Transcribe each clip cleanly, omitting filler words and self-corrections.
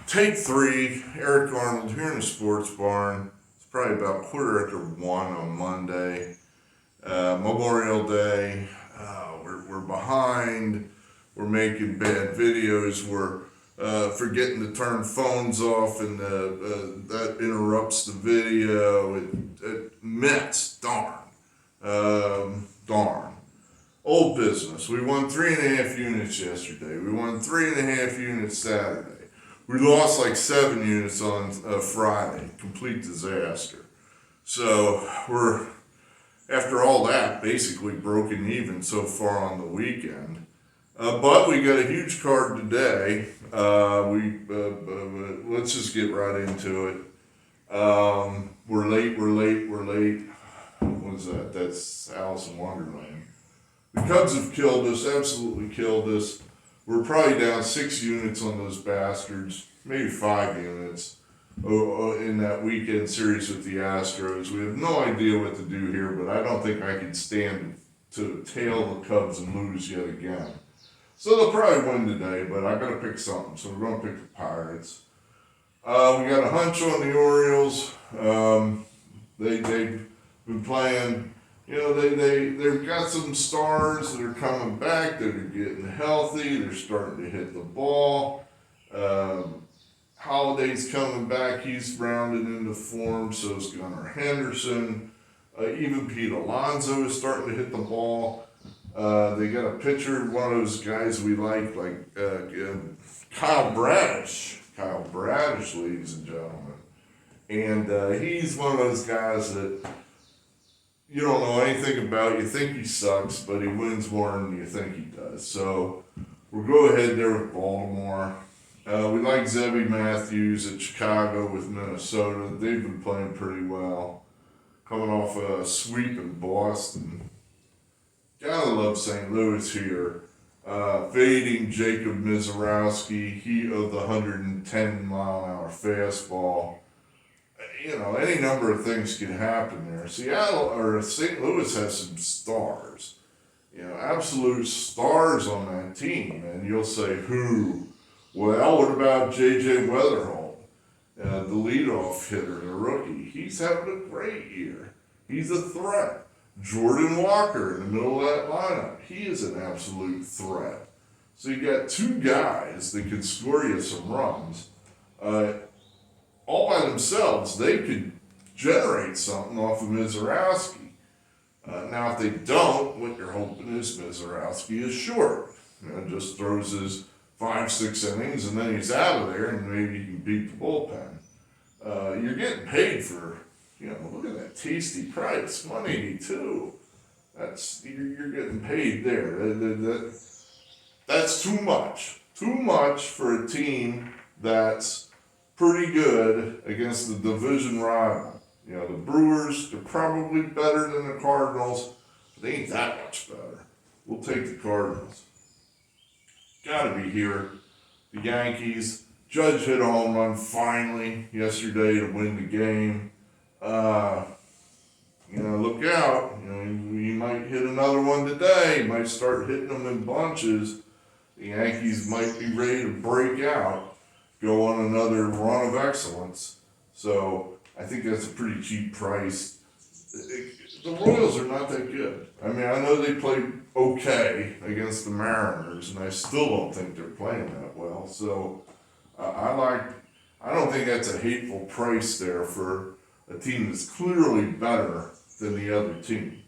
Take three, Eric Arnold here in the sports barn. It's probably about quarter after 1 on Monday. Memorial Day. We're behind. We're making bad videos. We're forgetting to turn phones off, and that interrupts the video. It mess. Darn. Old business. We won 3.5 units yesterday. We won 3.5 units Saturday. We lost like 7 units on Friday. Complete disaster. So we're, after all that, basically broken even so far on the weekend. But we got a huge card today. Let's just get right into it. We're late. What is that? That's Alice in Wonderland. The Cubs have killed us, absolutely killed us. We're probably down 6 units on those bastards, maybe 5 units in that weekend series with the Astros. We have no idea what to do here, but I don't think I can stand to tail the Cubs and lose yet again. So they'll probably win today, but I got to pick something, so we're going to pick the Pirates. We got a hunch on the Orioles. They've been playing. They've got some stars that are coming back, that are getting healthy, they're starting to hit the ball. Holiday's coming back, he's rounded into form, so is Gunnar Henderson. Even Pete Alonso is starting to hit the ball. They got a pitcher, one of those guys we like Kyle Bradish. Kyle Bradish, ladies and gentlemen. And he's one of those guys that you don't know anything about. You think he sucks, but he wins more than you think he does. So we'll go ahead there with Baltimore. We like Zebby Matthews at Chicago with Minnesota. They've been playing pretty well. Coming off a sweep in Boston. Gotta love St. Louis here. Fading Jacob Mizorowski, he of the 110-mile-an-hour fastball. Any number of things can happen there. Seattle or St. Louis has some stars, absolute stars on that team. And you'll say, who? Well, what about J.J. Weatherholt, the leadoff hitter, the rookie? He's having a great year. He's a threat. Jordan Walker in the middle of that lineup, he is an absolute threat. So you got 2 guys that can score you some runs. All by themselves, they could generate something off of Mizorowski. Now, if they don't, what you're hoping is Mizorowski is short. Just throws his 5-6 innings, and then he's out of there, and maybe he can beat the bullpen. You're getting paid for, look at that tasty price, $182. You're getting paid there. That's too much. Too much for a team that's pretty good against the division rival. The Brewers, they're probably better than the Cardinals, but they ain't that much better. We'll take the Cardinals. Gotta be here. The Yankees. Judge hit a home run finally yesterday to win the game. Look out. He might hit another one today. He might start hitting them in bunches. The Yankees might be ready to break out. Go on another run of excellence. So I think that's a pretty cheap price. The Royals are not that good. I know they played okay against the Mariners, and I still don't think they're playing that well. So I don't think that's a hateful price there for a team that's clearly better than the other team.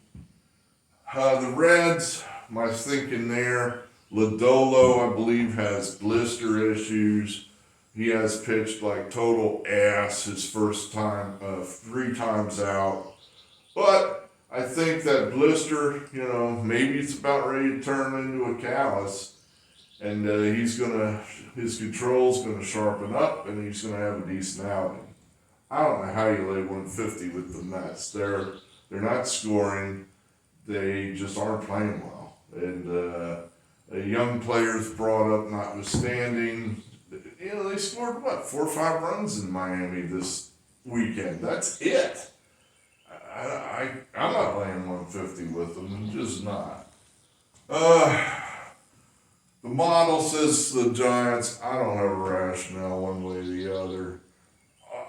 The Reds, my thinking there, Lodolo, I believe, has blister issues. He has pitched like total ass his first time, 3 times out. But I think that blister, maybe it's about ready to turn into a callus. And his control's gonna sharpen up, and he's gonna have a decent outing. I don't know how you lay 150 with the Mets. They're not scoring. They just aren't playing well. And young players brought up notwithstanding. They scored, 4 or 5 runs in Miami this weekend. That's it. I'm not laying 150 with them. I'm just not. The model says the Giants. I don't have a rationale one way or the other.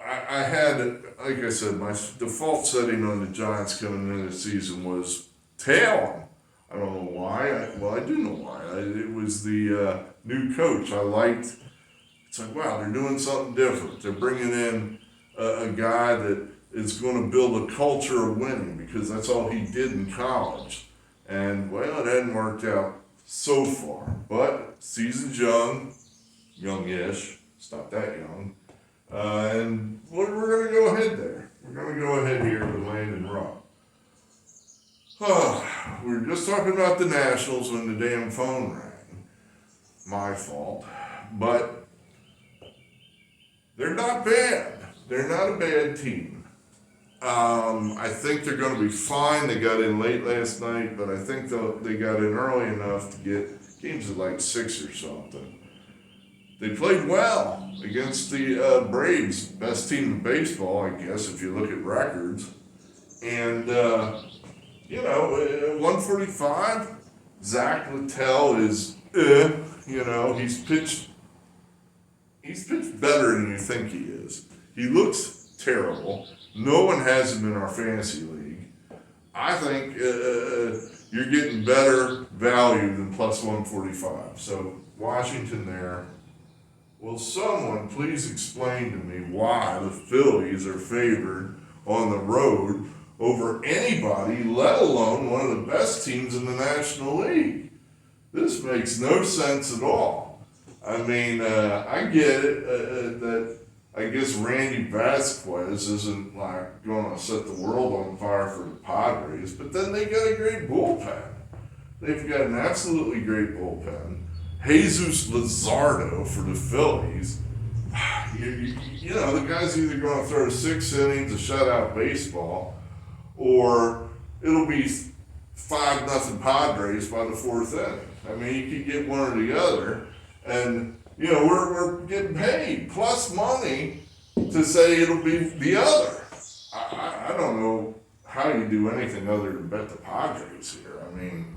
I had, like I said, my default setting on the Giants coming into the season was tail 'em. I don't know why. I do know why. It was the new coach. I liked. It's like, wow, they're doing something different. They're bringing in a guy that is going to build a culture of winning because that's all he did in college. And, well, it hadn't worked out so far. But season's young, youngish. It's not that young. And we're going to go ahead there. We're going to go ahead here with Landon Rupp. We were just talking about the Nationals when the damn phone rang. My fault. But they're not bad. They're not a bad team. I think they're going to be fine. They got in late last night, but I think they got in early enough to get games at like 6 or something. They played well against the Braves, best team in baseball, I guess, if you look at records. And, 145, Zach Littell is, he's pitched better than you think he is. He looks terrible. No one has him in our fantasy league. I think you're getting better value than plus 145. So, Washington there. Will someone please explain to me why the Phillies are favored on the road over anybody, let alone one of the best teams in the National League? This makes no sense at all. I mean, I get it that I guess Randy Vasquez isn't like going to set the world on fire for the Padres, but then they got a great bullpen. They've got an absolutely great bullpen. Jesus Luzardo for the Phillies. The guy's either going to throw 6 innings of shutout baseball, or it'll be 5-0 Padres by the 4th inning. I mean, you could get one or the other, and we're getting paid plus money to say it'll be the other. I don't know how you do anything other than bet the Padres here. I mean,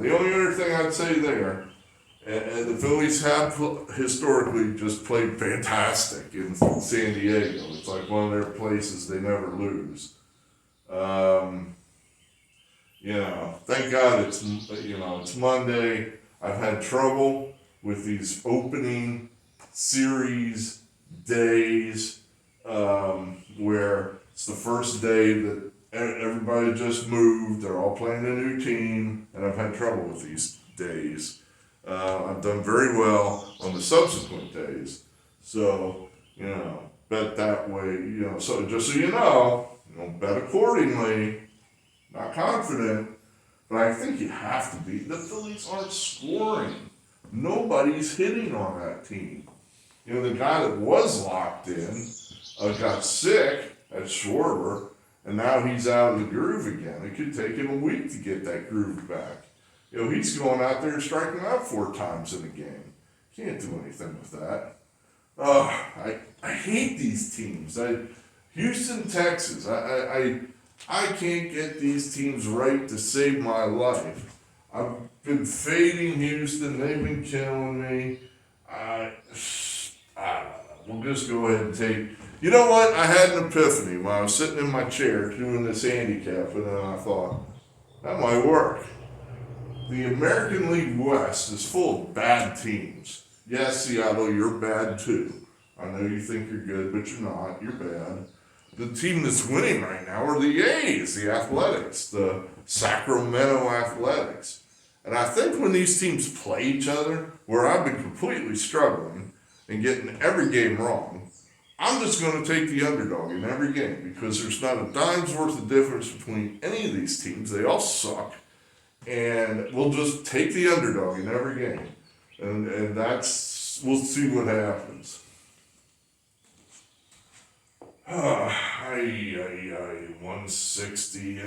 the only other thing I'd say there, and the Phillies have historically just played fantastic in San Diego. It's like one of their places they never lose. Thank God it's Monday. I've had trouble with these opening series days where it's the first day that everybody just moved, they're all playing a new team, and I've had trouble with these days. I've done very well on the subsequent days. So, bet that way, so just so you know, bet accordingly. Not confident, but I think you have to be. The Phillies aren't scoring. Nobody's hitting on that team. The guy that was locked in got sick at Schwarber, and now he's out of the groove again. It could take him a week to get that groove back. He's going out there and striking out 4 times in a game. Can't do anything with that. I hate these teams. Houston, Texas. I can't get these teams right to save my life. I've been fading Houston. They've been killing me. I don't know. We'll just go ahead and take. You know what? I had an epiphany when I was sitting in my chair doing this handicap, and then I thought, that might work. The American League West is full of bad teams. Yes, Seattle, you're bad too. I know you think you're good, but you're not. You're bad. The team that's winning right now are the A's, the Athletics, the Sacramento Athletics. And I think when these teams play each other, where I've been completely struggling and getting every game wrong, I'm just going to take the underdog in every game because there's not a dime's worth of difference between any of these teams. They all suck. And we'll just take the underdog in every game. And we'll see what happens. 160.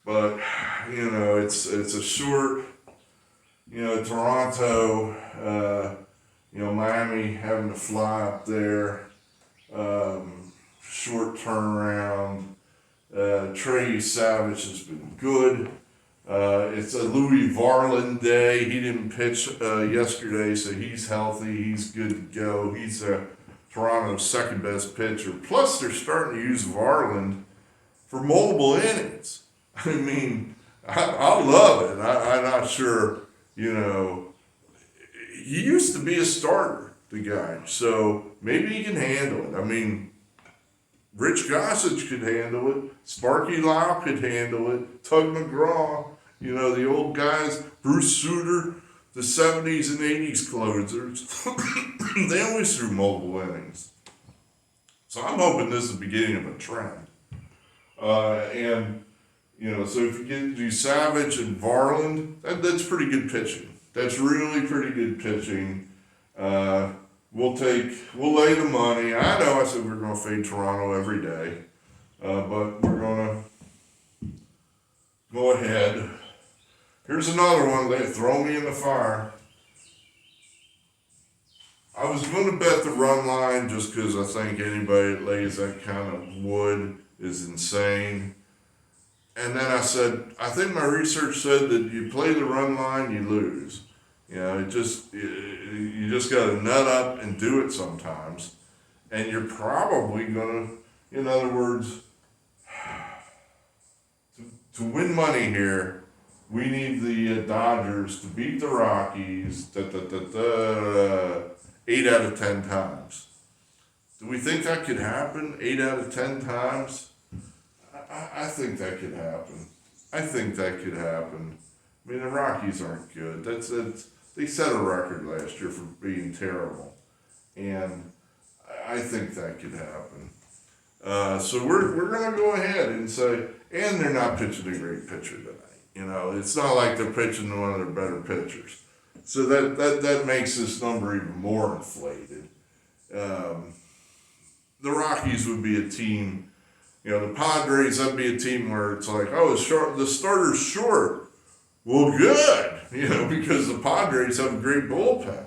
But it's a short. Toronto. Miami having to fly up there. Short turnaround. Trey Savage has been good. It's a Louis Varland day. He didn't pitch yesterday, so he's healthy. He's good to go. He's Toronto's second best pitcher. Plus, they're starting to use Varland for multiple innings. I mean, I love it. I'm not sure, he used to be a starter, the guy. So maybe he can handle it. I mean, Rich Gossage could handle it. Sparky Lau could handle it. Tug McGraw, the old guys, Bruce Sutter, the 70s and 80s closers, they always threw multiple innings. So I'm hoping this is the beginning of a trend. So if you get to Savage and Varland, that's pretty good pitching. That's really pretty good pitching. We'll lay the money. I know I said we're going to fade Toronto every day, but we're going to go ahead. Here's another one. They throw me in the fire. I was going to bet the run line just because I think anybody that lays that kind of wood is insane. And then I said, I think my research said that you play the run line, you lose. You just got to nut up and do it sometimes. And you're probably going to, in other words, to win money here, we need the Dodgers to beat the Rockies 8 out of 10 times. Do we think that could happen 8 out of 10 times? I think that could happen. I mean, the Rockies aren't good. They set a record last year for being terrible. And I think that could happen. So we're going to go ahead and say, and they're not pitching a great pitcher tonight. It's not like they're pitching one of their better pitchers. So that makes this number even more inflated. The Rockies would be a team, the Padres, that'd be a team where it's like, the starter's short. Well, good, because the Padres have a great bullpen.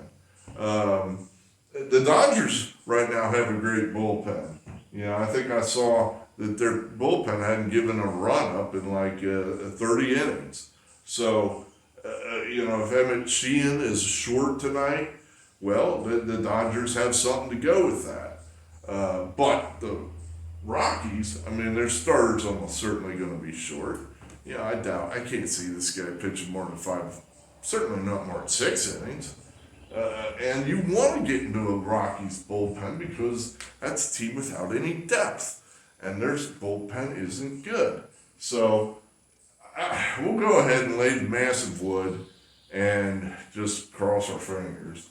The Dodgers right now have a great bullpen. I think I saw that their bullpen hadn't given a run up in like 30 innings. So, if Emmett Sheehan is short tonight, well, the Dodgers have something to go with that. But the Rockies, their starter's almost certainly going to be short. I can't see this guy pitching more than 5, certainly not more than 6 innings. And you want to get into a Rockies bullpen because that's a team without any depth. And their bullpen isn't good. So we'll go ahead and lay the massive wood and just cross our fingers.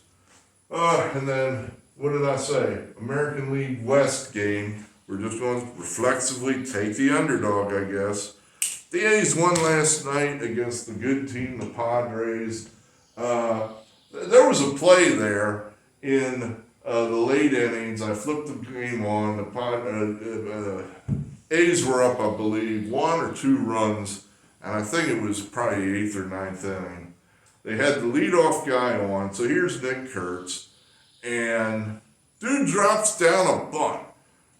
And then, what did I say? American League West game. We're just going to reflexively take the underdog, I guess. The A's won last night against the good team, the Padres. There was a play there in the late innings. I flipped the game on. The A's were up, I believe, 1 or 2 runs, and I think it was probably 8th or 9th inning. They had the leadoff guy on, so here's Nick Kurtz, and dude drops down a bunt.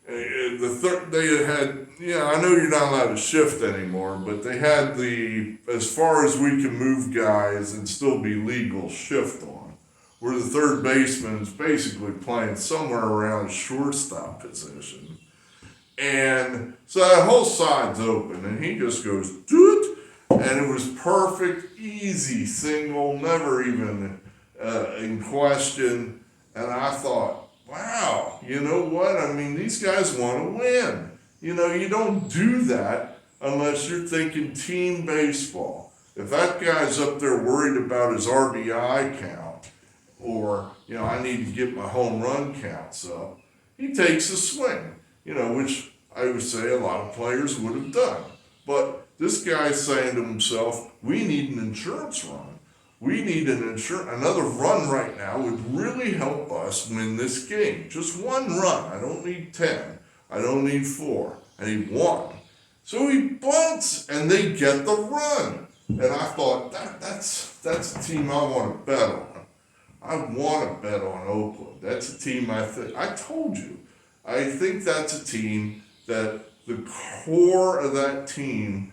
They had, I know you're not allowed to shift anymore, but they had the, as far as we can move guys and still be legal, shift on, where the third baseman is basically playing somewhere around shortstop position. And so that whole side's open, and he just goes, doot, and it was perfect, easy single, never even in question. And I thought, wow, you know what? These guys want to win. You don't do that unless you're thinking team baseball. If that guy's up there worried about his RBI count, or, I need to get my home run counts up, he takes a swing, which I would say a lot of players would have done. But this guy's saying to himself, we need an insurance run. We need another run right now would really help us win this game. Just one run. I don't need 10. I don't need 4. I need 1. So he bunts, and they get the run. And I thought, that's a team I want to bet on. I want to bet on Oakland. That's a team I told you. I think that's a team that the core of that team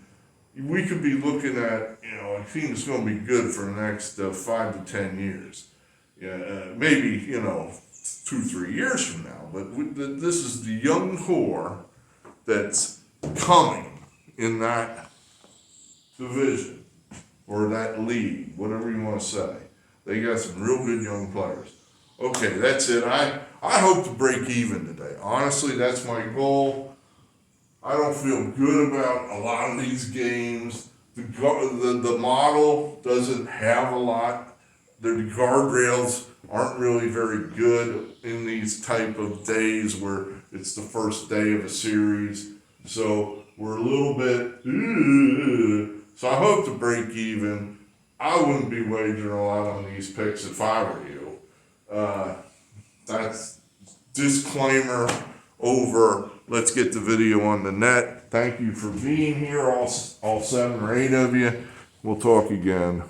we could be looking at, a team that's going to be good for the next 5 to 10 years. Yeah, maybe 2-3 years from now. But this is the young core that's coming in that division or that league, whatever you want to say. They got some real good young players. Okay, that's it. I hope to break even today. Honestly, that's my goal. I don't feel good about a lot of these games. The model doesn't have a lot. The guardrails aren't really very good in these type of days where it's the first day of a series. So we're a little bit, so I hope to break even. I wouldn't be wagering a lot on these picks if I were you. That's disclaimer over. Let's get the video on the net. Thank you for being here, all 7 or 8 of you. We'll talk again.